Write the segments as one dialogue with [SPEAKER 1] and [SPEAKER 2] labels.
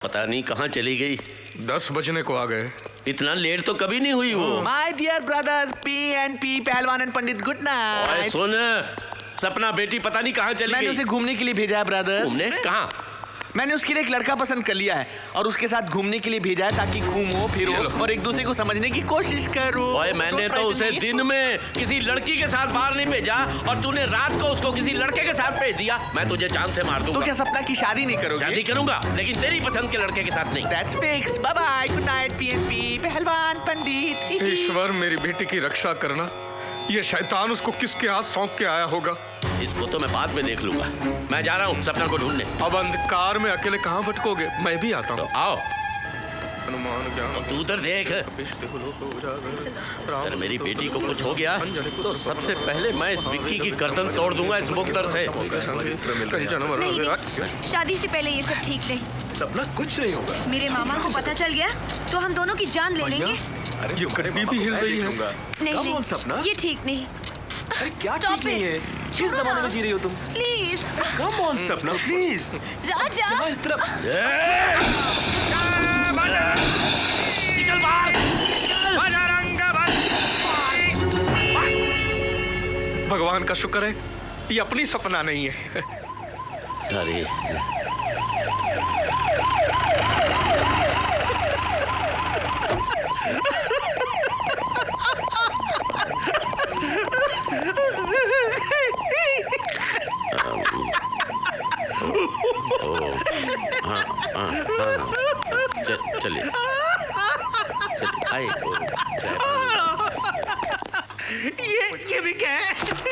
[SPEAKER 1] पता नहीं कहाँ चली गई।
[SPEAKER 2] 10 बजने को आ गए।
[SPEAKER 1] इतना लेट तो कभी नहीं हुई वो।
[SPEAKER 3] माय डियर ब्रदर्स P&P पहलवान एंड पंडित, गुड नाइट।
[SPEAKER 1] ओए सुन, सपना बेटी पता नहीं कहाँ चली गई।
[SPEAKER 3] मैंने उसे घूमने के लिए भेजा है ब्रदर्स।
[SPEAKER 1] घूमने कहाँ?
[SPEAKER 3] मैंने उसके लिए एक लड़का पसंद कर लिया है और उसके साथ घूमने के लिए भेजा है ताकि घूमो फिरो और एक दूसरे को समझने की कोशिश करो।
[SPEAKER 1] ओए मैंने तो उसे दिन में किसी लड़की के साथ बाहर नहीं भेजा और तूने रात को उसको किसी लड़के के साथ भेज दिया। मैं तुझे जान से मार दूंगा।
[SPEAKER 3] तो क्या सपना की शादी नहीं करोगे?
[SPEAKER 1] शादी करूंगा लेकिन तेरी पसंद के लड़के के साथ नहीं।
[SPEAKER 3] That's fixed. Bye bye. Good night P&P पहलवान पंडित।
[SPEAKER 2] ईश्वर मेरी बेटी की रक्षा करना। ये शैतान उसको किसके हाथ सौंप के आया होगा?
[SPEAKER 1] इसको तो मैं बाद में देख लूंगा। मैं जा रहा हूँ सपना को ढूंढने।
[SPEAKER 2] अब अंधकार में अकेले कहाँ भटकोगे? मैं भी आता
[SPEAKER 1] तो
[SPEAKER 2] हूँ।
[SPEAKER 1] आओ।
[SPEAKER 2] हनुमान ज्ञान
[SPEAKER 1] तू उधर देख। अगर मेरी बेटी को कुछ हो गया तो सबसे पहले मैं इस विक्की की गर्दन तोड़ दूंगा इस मुक्तर से।
[SPEAKER 4] नहीं, शादी से पहले ये सब ठीक नहीं।
[SPEAKER 5] सपना कुछ नहीं होगा।
[SPEAKER 4] मेरे मामा को पता चल गया तो हम दोनों की जान ले लेंगे।
[SPEAKER 5] अरे
[SPEAKER 2] ये करीबी भी हिल रही है।
[SPEAKER 4] नहीं
[SPEAKER 5] Come on,
[SPEAKER 4] नहीं,
[SPEAKER 5] सपना।
[SPEAKER 4] ये ठीक नहीं।
[SPEAKER 5] अरे क्या
[SPEAKER 4] Stop
[SPEAKER 5] ठीक नहीं
[SPEAKER 4] it.
[SPEAKER 5] है? किस
[SPEAKER 4] छोड़ो
[SPEAKER 5] जमाने
[SPEAKER 4] ना।
[SPEAKER 5] में जी रही हो तुम?
[SPEAKER 4] प्लीज
[SPEAKER 5] Come on, सपना प्लीज।
[SPEAKER 4] राजा।
[SPEAKER 5] यहाँ इस तरफ।
[SPEAKER 1] निकल बाहर।
[SPEAKER 2] भगवान का शुक्र है ये अपनी सपना नहीं है।
[SPEAKER 1] अरे चलिए
[SPEAKER 6] ये विग है।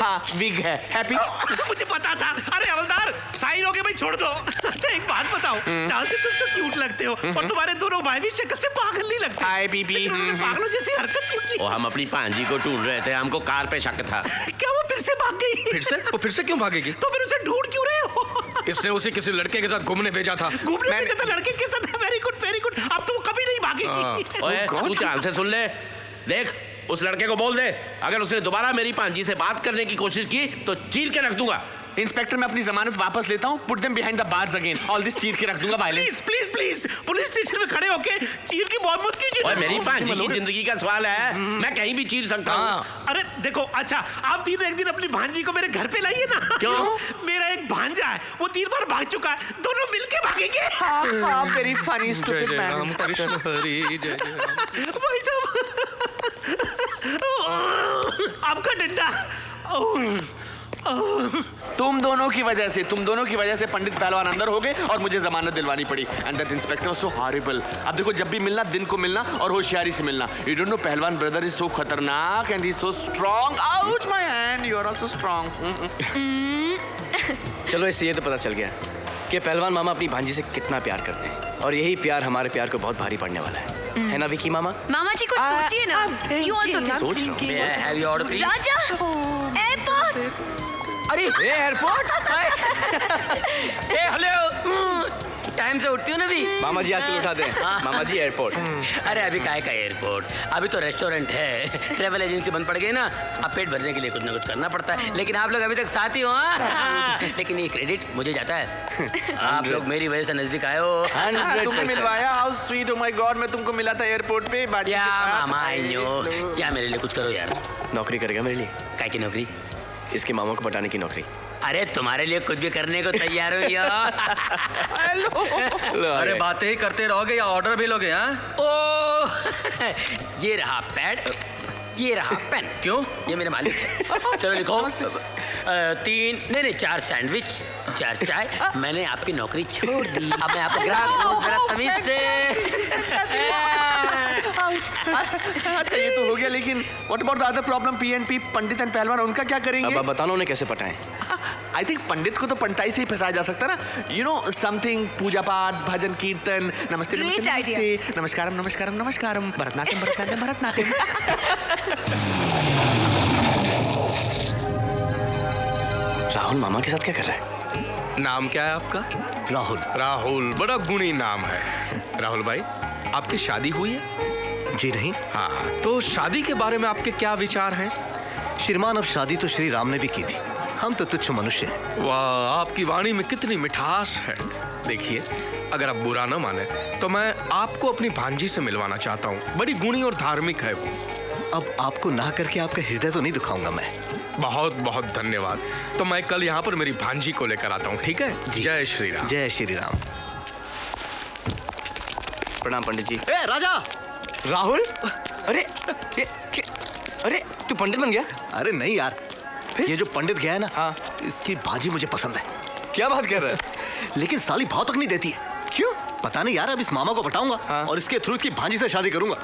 [SPEAKER 3] हाँ विग है। हैप्पी।
[SPEAKER 6] मुझे पता था। अरे हवलदार साइन हो गए भाई, छोड़ दो। अच्छा एक बात बताओ, चाल से तुम तो क्यूट लगते हो और तुम्हारे दोनों भाई भी शक्ल से पागल नहीं लगते।
[SPEAKER 3] हाय बीबी।
[SPEAKER 6] इन्होंने पागलों जैसी हरकत क्यों की?
[SPEAKER 1] वो हम अपनी भांजी को ढूंढ रहे थे, हमको कार पे शक था।
[SPEAKER 6] क्या वो फिर से भाग गई?
[SPEAKER 2] फिर से क्यों भागेगी?
[SPEAKER 6] तो फिर उसे ढूंढ क्यों रहे हो?
[SPEAKER 2] इसने उसे किसी लड़के के साथ घूमने भेजा था।
[SPEAKER 6] घूमने में जाता लड़के के साथ। Very good very good. अब तो वो कभी नहीं भागेगी।
[SPEAKER 1] ओए तू ध्यान से सुन ले। देख उस लड़के को बोल दे अगर उसने दोबारा मेरी भांजी से बात करने की कोशिश की तो चीर के रख दूंगा।
[SPEAKER 3] इंस्पेक्टर मैं अपनी जमानत वापस लेता हूँ। Put them behind the bars again. All this चीर के रख दूंगा violence.
[SPEAKER 6] Please please please police station में खड़े होके चीर की मौत मत कीजिए।
[SPEAKER 1] ओए मेरी भांजी की जिंदगी का सवाल है, मैं कहीं भी चीर सकता हूँ।
[SPEAKER 6] अरे देखो, अच्छा आप तीनों एक दिन अपनी भांजी को मेरे घर पे लाइए ना।
[SPEAKER 1] क्यों?
[SPEAKER 6] मेरा एक भांजा है, वो 3 बार भाग चुका है, दोनों मिलके भागेंगे।
[SPEAKER 3] वेरी फनी
[SPEAKER 2] जय
[SPEAKER 3] स्टूपिड
[SPEAKER 2] जय राम
[SPEAKER 3] मैन।
[SPEAKER 2] कृष्ण हरि जय जय राम।
[SPEAKER 6] भाई साहब आपका डंडा।
[SPEAKER 3] तुम दोनों की वजह से पंडित पहलवान अंदर हो गए और मुझे जमानत दिलवानी पड़ी। And that inspector was so horrible. अब देखो जब भी मिलना दिन को मिलना और होशियारी से मिलना। यू डोंट नो पहलवान ब्रदर इज सो खतरनाक and he is so strong. Out my hand, you are also strong.
[SPEAKER 7] चलो इससे ये तो पता चल गया कि पहलवान मामा अपनी भांजी से कितना प्यार करते हैं और यही प्यार हमारे प्यार को बहुत भारी पड़ने वाला है ना विकी मामा?
[SPEAKER 4] मामा जी कुछ सोचिए ना। You also think.
[SPEAKER 7] सोच रहा हूँ।
[SPEAKER 1] May I have your order, please?
[SPEAKER 4] Raja airport.
[SPEAKER 7] अरे एयरपोर्ट। हेलो, टाइम से उठती हो ना भी? मामा जी आजकल उठा दें। मामा जी एयरपोर्ट।
[SPEAKER 8] अरे अभी काहे का एयरपोर्ट, अभी तो रेस्टोरेंट है। ट्रैवल एजेंसी बंद पड़ गई ना, अब पेट भरने के लिए कुछ ना कुछ करना पड़ता है। लेकिन आप लोग अभी तक साथ ही हो। लेकिन ये क्रेडिट मुझे जाता है। आप लोग मेरी वजह से नजदीक आए हो।
[SPEAKER 3] तुमने मिलवाया। How sweet. Oh my God, मैं तुमको मिला था एयरपोर्ट पे।
[SPEAKER 8] क्या मामा आई नो, क्या मेरे लिए कुछ करो यार।
[SPEAKER 7] नौकरी करेगा मेरे लिए?
[SPEAKER 8] काय की नौकरी?
[SPEAKER 7] इसके मामा को पटाने की नौकरी।
[SPEAKER 8] अरे तुम्हारे लिए कुछ भी करने को तैयार हो यार।
[SPEAKER 7] अरे
[SPEAKER 5] बातें ही करते रहोगे या ऑर्डर भी लोगे? हाँ
[SPEAKER 8] ओ ये रहा पैड, ये रहा पेन।
[SPEAKER 5] क्यों?
[SPEAKER 8] ये मेरे मालिक है। चलो लिखो। 4 सैंडविच, 4 चाय। मैंने आपकी नौकरी छोड़ दी। अब मैं आपको ग्राहक हूँ, जरा तमीज से।
[SPEAKER 3] अच्छा ये तो हो गया, लेकिन what about the other problem? P&P Pandit and पहलवान, उनका क्या करेंगे?
[SPEAKER 7] अब आप बताना उन्हें कैसे पटाएं।
[SPEAKER 3] आई थिंक पंडित को तो पंटाई से ही फंसाया जा सकता है ना। यू नो समथिंग, पूजा पाठ, भजन कीर्तन। नमस्ते
[SPEAKER 4] Great
[SPEAKER 3] नमस्ते
[SPEAKER 4] idea.
[SPEAKER 3] नमस्ते, नमस्कारम नमस्कारम नमस्कारम, भरतनाट्यम भरतनाट्यम भरतनाट्यम।
[SPEAKER 7] राहुल मामा के साथ क्या कर रहा है?
[SPEAKER 2] नाम क्या है आपका?
[SPEAKER 7] राहुल।
[SPEAKER 2] राहुल बड़ा गुणी नाम है। राहुल भाई आपकी शादी हुई है?
[SPEAKER 5] जी नहीं
[SPEAKER 2] हाँ, तो शादी के बारे में आपके क्या विचार हैं?
[SPEAKER 5] श्रीमान, अब शादी तो श्री राम ने भी की थी। हम तो तुच्छ मनुष्य हैं।
[SPEAKER 2] वाह, आपकी वाणी में कितनी मिठास है। देखिए, अगर आप बुरा न माने तो मैं आपको अपनी भांजी से मिलवाना चाहता हूँ। बड़ी गुणी और धार्मिक है वो।
[SPEAKER 5] अब आपको ना करके आपका हृदय तो नहीं दुखाऊंगा मैं।
[SPEAKER 2] बहुत बहुत धन्यवाद। तो मैं कल यहाँ पर मेरी भांजी को लेकर आता हूँ, ठीक है? जय श्री राम।
[SPEAKER 5] जय श्री राम।
[SPEAKER 7] प्रणाम पंडित जी।
[SPEAKER 5] ए राजा!
[SPEAKER 7] राहुल, अरे अरे तू पंडित बन गया?
[SPEAKER 5] अरे नहीं यार, ये जो पंडित गया है ना,
[SPEAKER 7] हाँ,
[SPEAKER 5] इसकी भांजी मुझे पसंद है।
[SPEAKER 7] क्या बात कर रहा है?
[SPEAKER 5] लेकिन साली भाव तक नहीं देती है।
[SPEAKER 7] क्यों?
[SPEAKER 5] पता नहीं यार, अब इस मामा को पटाऊंगा।
[SPEAKER 7] हाँ।
[SPEAKER 5] और इसके थ्रू इसकी भांजी से शादी करूंगा।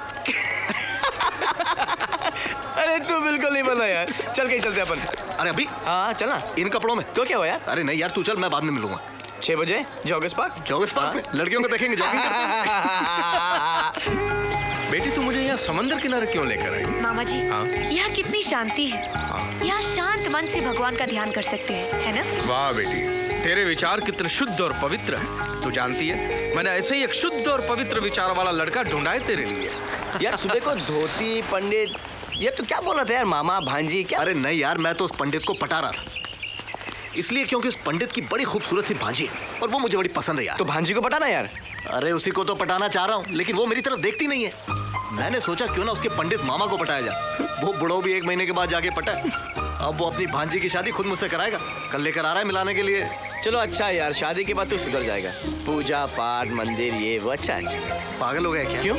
[SPEAKER 7] अरे तू बिल्कुल नहीं बना यार। चल कहीं चलते अपन।
[SPEAKER 5] अरे अभी?
[SPEAKER 7] हाँ चलना।
[SPEAKER 5] इन कपड़ों में
[SPEAKER 7] तो क्या हुआ यार?
[SPEAKER 5] अरे नहीं यार, तू चल, मैं बाद में मिलूंगा।
[SPEAKER 7] 6 बजे जॉगर्स पार्क।
[SPEAKER 5] जॉगर्स पार्क में लड़कियों को देखेंगे जॉगिंग करते।
[SPEAKER 2] बेटी, तू मुझे यहाँ समंदर किनारे क्यों लेकर आई?
[SPEAKER 4] मामा जी,
[SPEAKER 2] हाँ?
[SPEAKER 4] यहाँ कितनी शांति है। यहाँ शांत मन से भगवान का ध्यान कर सकते हैं, है ना?
[SPEAKER 2] वाह बेटी, तेरे विचार कितने शुद्ध और पवित्र हैं। तू जानती है, मैंने ऐसे ही एक शुद्ध और पवित्र विचार वाला लड़का ढूंढा है तेरे लिए।
[SPEAKER 7] यार सुबह को धोती पंडित, ये तो क्या बोल रहा था यार? मामा भांजी क्या?
[SPEAKER 5] अरे नहीं यार, मैं तो उस पंडित को पटा रहा था, इसलिए क्योंकि उस पंडित की बड़ी खूबसूरत सी भांजी है और वो मुझे बड़ी पसंद है यार।
[SPEAKER 7] तो भांजी को पटाना यार।
[SPEAKER 5] अरे उसी को तो पटाना चाह रहा हूँ, लेकिन वो मेरी तरफ देखती नहीं है। मैंने सोचा क्यों ना उसके पंडित मामा को पटाया जाए। वो बुढ़ो भी 1 महीने के बाद जाके पटा है। अब वो अपनी भांजी की शादी खुद मुझसे कराएगा। कल लेकर आ रहा है मिलाने के लिए।
[SPEAKER 7] चलो अच्छा है यार, शादी के बाद तो सुधर जाएगा। पूजा पाठ मंदिर ये वो अच्छा अच्छा।
[SPEAKER 5] पागल हो गया क्या?
[SPEAKER 7] क्यों?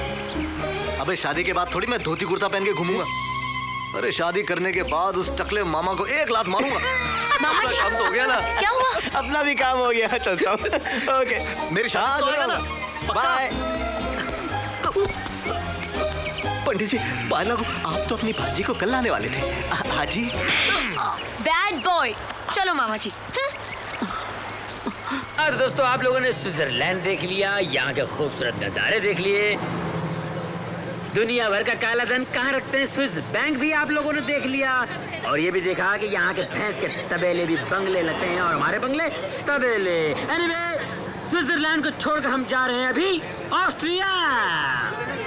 [SPEAKER 5] अबे शादी के बाद थोड़ी मैं धोती कुर्ता पहन के घूमूंगा। अरे शादी करने के बाद उस टकले मामा को 1 लात मारूंगा।
[SPEAKER 4] मामा जी,
[SPEAKER 5] काम तो हो गया ना।
[SPEAKER 4] क्या हुआ?
[SPEAKER 7] अपना भी काम हो गया, चलता हूँ। ओके,
[SPEAKER 5] मेरी शादी तो होगा ना?
[SPEAKER 7] बाय।
[SPEAKER 5] पंडित जी, बाय लगो, आप तो अपनी भांजी को कल लाने वाले थे। हाजी।
[SPEAKER 4] Bad boy. चलो मामा जी।
[SPEAKER 8] और दोस्तों, आप लोगों ने स्विट्जरलैंड देख लिया, यहाँ के खूबसूरत नज़ारे देख लिए, दुनिया भर का काला धन कहाँ रखते हैं स्विस बैंक भी आप लोगों ने देख लिया, और ये भी देखा कि यहाँ के भैंस के तबेले भी बंगले लगते हैं और हमारे बंगले तबेले। एनीवे, स्विट्जरलैंड को छोड़कर हम जा रहे हैं अभी ऑस्ट्रिया,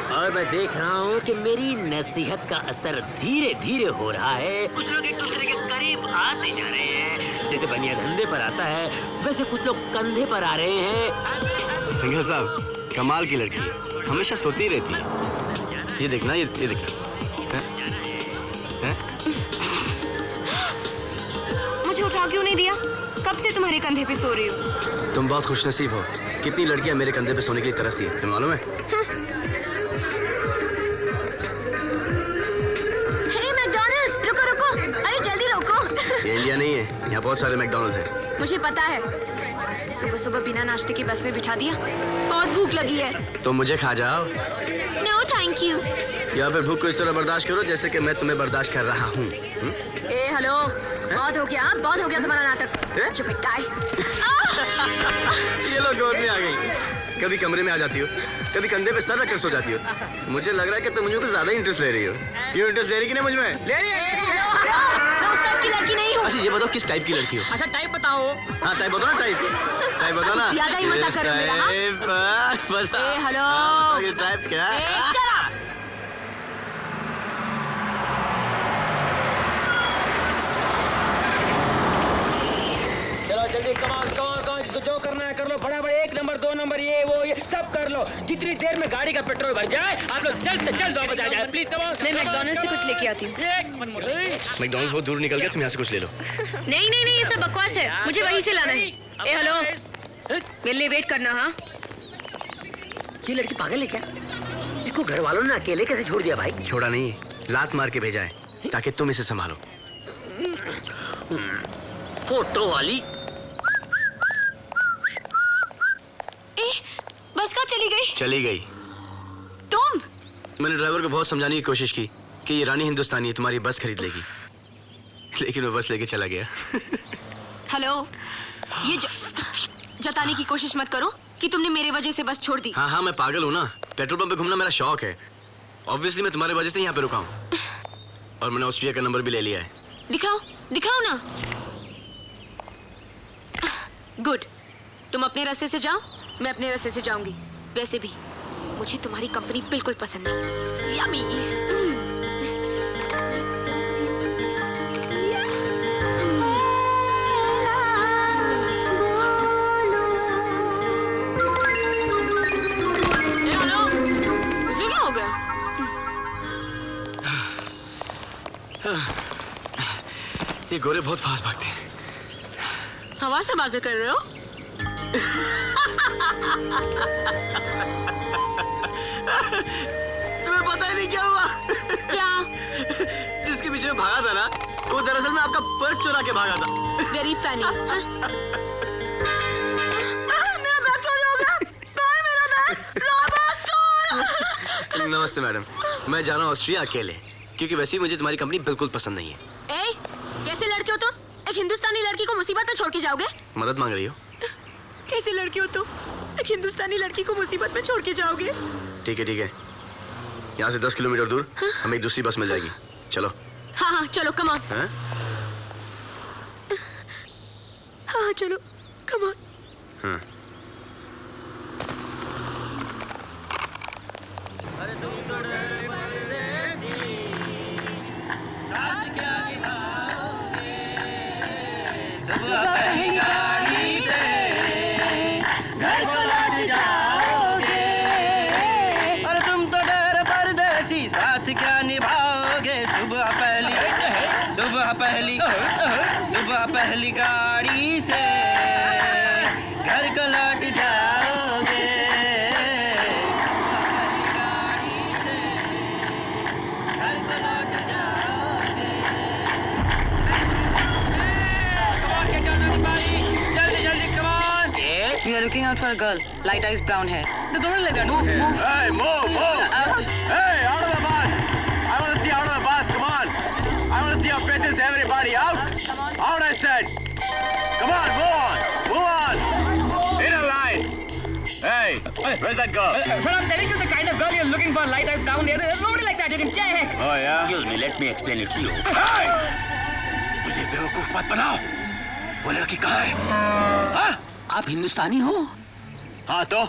[SPEAKER 8] और मैं देख रहा हूँ कि मेरी नसीहत का असर धीरे धीरे हो रहा है। कुछ लोग एक दूसरे के करीब आते जा रहे हैं। जैसे बनिया धंधे पर आता है, वैसे कुछ लोग कंधे पर आ रहे हैं।
[SPEAKER 7] सिंघल साहब, कमाल की लड़की है, हमेशा सोती रहती है। ये देखना, ये देखना।
[SPEAKER 4] मुझे उठा क्यों नहीं दिया? कब से तुम्हारे कंधे पे सो रही हो?
[SPEAKER 7] तुम बहुत खुशनसीब हो। कितनी लड़कियां मेरे कंधे पे सोने के लिए तरसती है, तुम्हें मालूम है?
[SPEAKER 4] हे मैकडॉनल्ड्स, रुको रुको, अरे जल्दी रोको।
[SPEAKER 7] ये इंडिया नहीं है, यहाँ बहुत सारे मैकडॉनल्ड्स हैं।
[SPEAKER 4] मुझे पता है। सुबह सुबह बिना नाश्ते की बस में बिठा दिया, बहुत भूख लगी है।
[SPEAKER 7] तो मुझे खा जाओ।
[SPEAKER 4] No thank you.
[SPEAKER 7] या फिर भूख को इस तरह बर्दाश्त करो जैसे कि मैं तुम्हें बर्दाश्त कर रहा हूँ।
[SPEAKER 4] ए हेलो, बहुत हो गया तुम्हारा नाटक। चुपिटाई।
[SPEAKER 7] ये लोग गोद में आ गई। कभी कमरे में आ जाती हो, कभी कंधे पे सर रखकर सो जाती हो। मुझे लग रहा है कि तुम मुझे कुछ ज्यादा इंटरेस्ट ले रही हो। क्यों इंटरेस्ट ले रही कि नहीं मुझ में? ले रही है।
[SPEAKER 4] मैं उस टाइप की लड़की नहीं हूँ।
[SPEAKER 7] अच्छा ये बताओ किस टाइप की लड़की हो?
[SPEAKER 8] अच्छा टाइप बताओ।
[SPEAKER 7] हाँ टाइप बताओ ना, टाइप बताओ ना।
[SPEAKER 4] ज्यादा ही मजा कर मेरा, हाँ? ए हेलो,
[SPEAKER 7] ये टाइप क्या?
[SPEAKER 4] ए चला।
[SPEAKER 8] चलो जल्दी, कमाल जिसको जो करना है कर लो, फटाफट 1 नंबर 2 नंबर ये वो ये सब कर लो। जितनी देर में गाड़ी का पेट्रोल भर जाए आप लोग जल्द से जल्द वापस आ जाए प्लीज।
[SPEAKER 4] मैं मैकडॉनल्ड्स से कुछ लेके आती हूँ।
[SPEAKER 7] मैकडॉनल्ड्स बहुत दूर निकल गया, तुम यहाँ से कुछ ले लो।
[SPEAKER 4] नहीं नहीं नहीं, ये सब बकवास है, मुझे वहीं से लाना है। ए हेलो, मेरे लिए वेट करना। हाँ,
[SPEAKER 8] ये लड़की पागल है क्या? इसको घर वालों ने अकेले कैसे छोड़ दिया भाई?
[SPEAKER 7] छोड़ा नहीं, लात मार के भेजा है ताकि तुम इसे संभालो।
[SPEAKER 8] फोटो वाली।
[SPEAKER 4] ए बस कहाँ चली गई?
[SPEAKER 7] चली गई।
[SPEAKER 4] तुम?
[SPEAKER 7] मैंने ड्राइवर को बहुत समझाने की कोशिश की कि ये रानी हिंदुस्तानी है, तुम्हारी बस खरीद लेगी, लेकिन वो बस लेके चला गया।
[SPEAKER 4] हेलो, ये जताने की कोशिश मत करो कि तुमने मेरे वजह से बस छोड़ दी।
[SPEAKER 7] हाँ हाँ, मैं पागल हूँ ना, पेट्रोल पंप पे घूमना मेरा शौक है। ऑब्वियसली मैं तुम्हारे वजह से यहाँ पे रुका हूँ, और मैंने ऑस्ट्रिया का नंबर भी ले लिया है।
[SPEAKER 4] दिखाओ दिखाओ ना। गुड, तुम अपने रास्ते से जाओ, मैं अपने रास्ते से जाऊंगी। वैसे भी मुझे तुम्हारी कंपनी बिल्कुल पसंद नहीं। यम्मी।
[SPEAKER 7] ये गोरे बहुत फास्ट भागते हैं।
[SPEAKER 4] हवा से बातें कर रहे हो?
[SPEAKER 7] तुम्हें पता ही नहीं क्या हुआ?
[SPEAKER 4] क्या?
[SPEAKER 7] जिसके पीछे में भागा था ना, वो दरअसल में आपका पर्स चुरा के भागा था।
[SPEAKER 4] Very funny. मेरा बैग चोरी हो गया। कहाँ है मेरा बैग? रॉबर्ट!
[SPEAKER 7] नमस्ते मैडम, मैं जा रहा हूँ ऑस्ट्रिया अकेले, क्योंकि वैसे ही मुझे तुम्हारी कंपनी बिल्कुल पसंद नहीं है।
[SPEAKER 4] ए, कैसे लड़के हो तुम? एक हिंदुस्तानी लड़की को मुसीबत में छोड़ के जाओगे?
[SPEAKER 7] मदद मांग रही हो?
[SPEAKER 4] कैसे लड़के हो तुम? एक हिंदुस्तानी लड़की को मुसीबत में छोड़ के जाओगे?
[SPEAKER 7] ठीक है ठीक है, यहाँ से 10 किलोमीटर दूर हमें एक दूसरी बस मिल जाएगी। चलो।
[SPEAKER 4] हाँ हाँ चलो, कम ऑन।
[SPEAKER 7] हैं?
[SPEAKER 4] हाँ चलो, कम ऑन।
[SPEAKER 7] हाँ।
[SPEAKER 9] अरे तुम तो डर परदेसी, साथ क्या निभाओगे? सुबह पहली गाड़ी से घर को लौट जाओगे।
[SPEAKER 8] जल्दी जल्दी, come on.
[SPEAKER 10] We are looking out for a girl. Light eyes, brown hair. No, don't let that. Move.
[SPEAKER 3] Hey, move! Hey, out of the bus! I want to see out of the bus, come on! I want to see your faces, everybody, out! Out, I said! Come on, move on! In a line! Hey, where's that girl?
[SPEAKER 8] Sir, I'm telling you the kind of girl you're looking for. Light eyes, brown hair. There's nobody like that. You can check.
[SPEAKER 3] Oh, yeah?
[SPEAKER 8] Excuse me, let me explain it to you.
[SPEAKER 3] Hey! मुझे बेवकूफ मत बनाओ। वो लड़की कहाँ है? हाँ?
[SPEAKER 8] आप हिंदुस्तानी हो?
[SPEAKER 3] हाँ तो?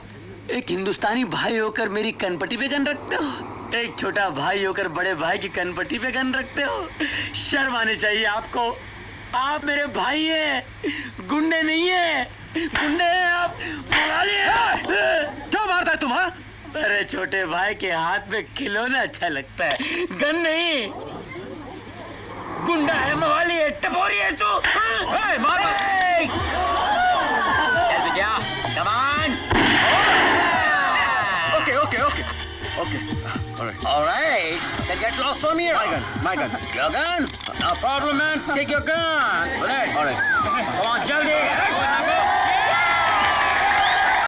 [SPEAKER 8] एक हिंदुस्तानी भाई होकर मेरी कनपट्टी पे गन रखते हो? एक छोटा भाई होकर बड़े भाई की कनपट्टी पे गन रखते हो? शर्म आनी चाहिए आपको। आप मेरे भाई हैं, गुंडे नहीं हैं। गुंडे हैं आप, मवाली हैं।
[SPEAKER 3] क्यों मारता है तुम? हाँ?
[SPEAKER 8] अरे छोटे भाई के हाथ में खिलौना अच्छा लगता है, गन नहीं। गुंडा है, मवाली है, टपोरी है तू।
[SPEAKER 3] मारो!
[SPEAKER 8] Come on!
[SPEAKER 3] Okay.
[SPEAKER 8] All right. Then get lost from here.
[SPEAKER 3] My gun.
[SPEAKER 8] Your gun? No problem, man. Take your gun. All right. Come on, Jaldi.